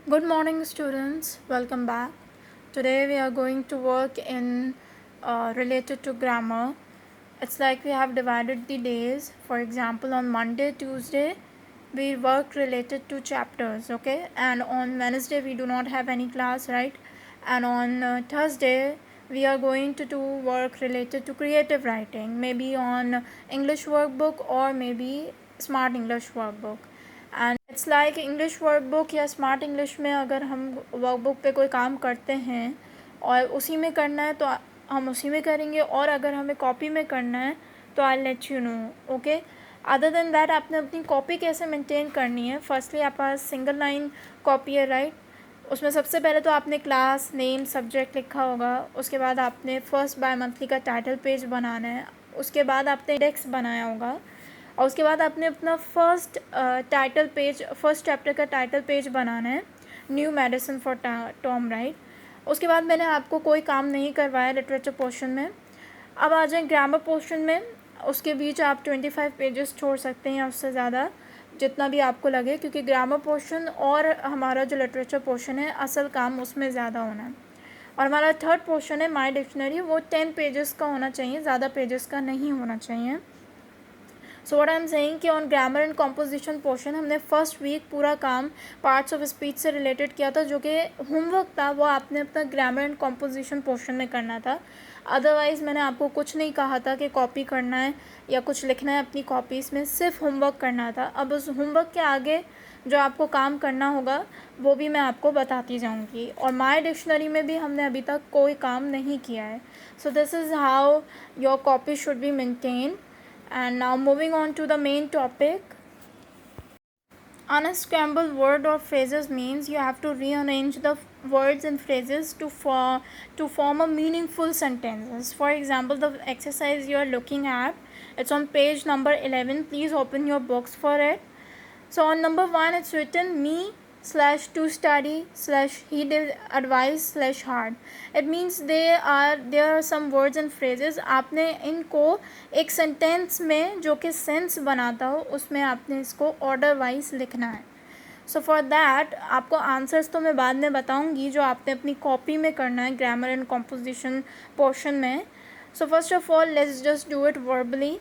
Good morning, students. Welcome back. Today we are going to work in related to grammar. It's like we have divided the days. For example, on Monday, Tuesday, we work related to chapters, okay? And on Wednesday, we do not have any class, right? And on Thursday, we are going to do work related to creative writing, maybe on English workbook or maybe Smart English workbook. And it's like English workbook या smart English में अगर हम workbook पे कोई काम करते हैं और उसी में करना है तो हम उसी में करेंगे, और अगर हमें कॉपी में करना है तो I let you know, okay. Other than that आपने अपनी कॉपी कैसे मेंटेन करनी है। फर्स्टली आपके पास सिंगल लाइन कॉपी है, राइट। उसमें सबसे पहले तो आपने क्लास नेम सब्जेक्ट लिखा होगा, उसके बाद आपने फर्स्ट बाय मंथली का टाइटल पेज बनाना है, उसके बाद आपने इंडेक्स बनाया होगा, और उसके बाद आपने अपना फर्स्ट चैप्टर का टाइटल पेज बनाना है, new medicine for Tom, right. उसके बाद मैंने आपको कोई काम नहीं करवाया लिटरेचर पोर्शन में। अब आ जाए ग्रामर पोर्शन में। उसके बीच आप 25 पेजेस छोड़ सकते हैं या उससे ज़्यादा, जितना भी आपको लगे, क्योंकि ग्रामर पोर्शन और हमारा जो लिटरेचर पोर्शन है असल काम उसमें ज़्यादा होना है। और हमारा थर्ड पोर्शन है माई डिक्शनरी, वो 10 पेजेस का होना चाहिए, ज़्यादा पेजेस का नहीं होना चाहिए। So what I am saying कि on grammar and composition portion हमने फर्स्ट वीक पूरा काम पार्ट्स ऑफ स्पीच से रिलेटेड किया था, जो कि होमवर्क था, वो आपने अपना ग्रामर एंड कॉम्पोजिशन पोर्शन में करना था। अदरवाइज़ मैंने आपको कुछ नहीं कहा था कि कॉपी करना है या कुछ लिखना है अपनी कॉपीज़ में, सिर्फ होमवर्क करना था। अब उस होमवर्क के आगे जो आपको काम करना होगा वो भी मैं आपको बताती जाऊंगी। और माय डिक्शनरी में भी हमने अभी तक कोई काम नहीं किया है। So this is how your copy should be maintain. And now moving on to the main topic. Unscrambled word or phrases means you have to rearrange the words and phrases to form a meaningful sentences. For example, the exercise you are looking at, it's on page number 11. Please open your books for it. So on number 1, it's written me / to study / he did advice / hard. It means there are some words and phrases. आपने इनको एक sentence में जो कि sense बनाता हो उसमें आपने इसको ऑर्डर वाइज लिखना है। सो फॉर दैट आपको आंसर्स तो मैं बाद में बताऊंगी जो आपने अपनी कॉपी में करना है ग्रामर एंड कॉम्पोजिशन पोर्शन में। So first of all let's just do it verbally.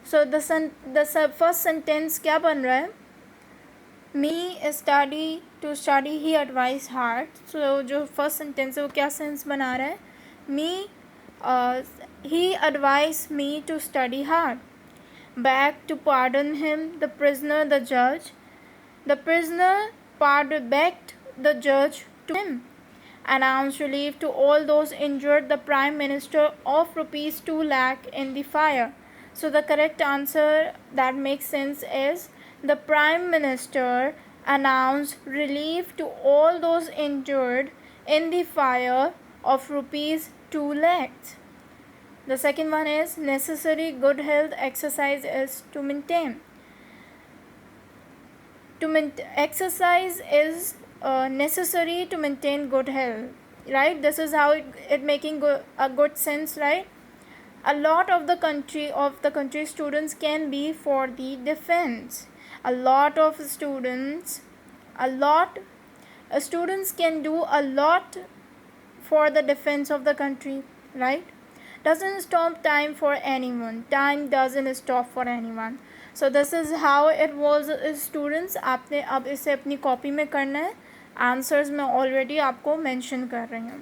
So the first sentence क्या बन रहा है, me to study he advise hard. So जो फर्स्ट सेंटेंस है वो क्या सेंस बना रहा है, me he advise me to study hard. Back to pardon him the prisoner the जज, the prisoner begged the judge to him. Announce relief to all those injured, the prime minister of rupees 2 lakh in the fire. So the correct answer that makes sense is the prime minister announced relief to all those injured in the fire of rupees 2 lakhs. The second one is necessary good health exercise is to maintain. Exercise is necessary to maintain good health, right? This is how it making a good sense, right? A lot of the country students can be for the defense. Students can do a lot for the defense of the country, right? Doesn't stop time for anyone. Time doesn't stop for anyone. So this is how it was, students. आपने अब इसे अपनी copy में करना है। Answers मैं already आपको mention कर रही हूँ।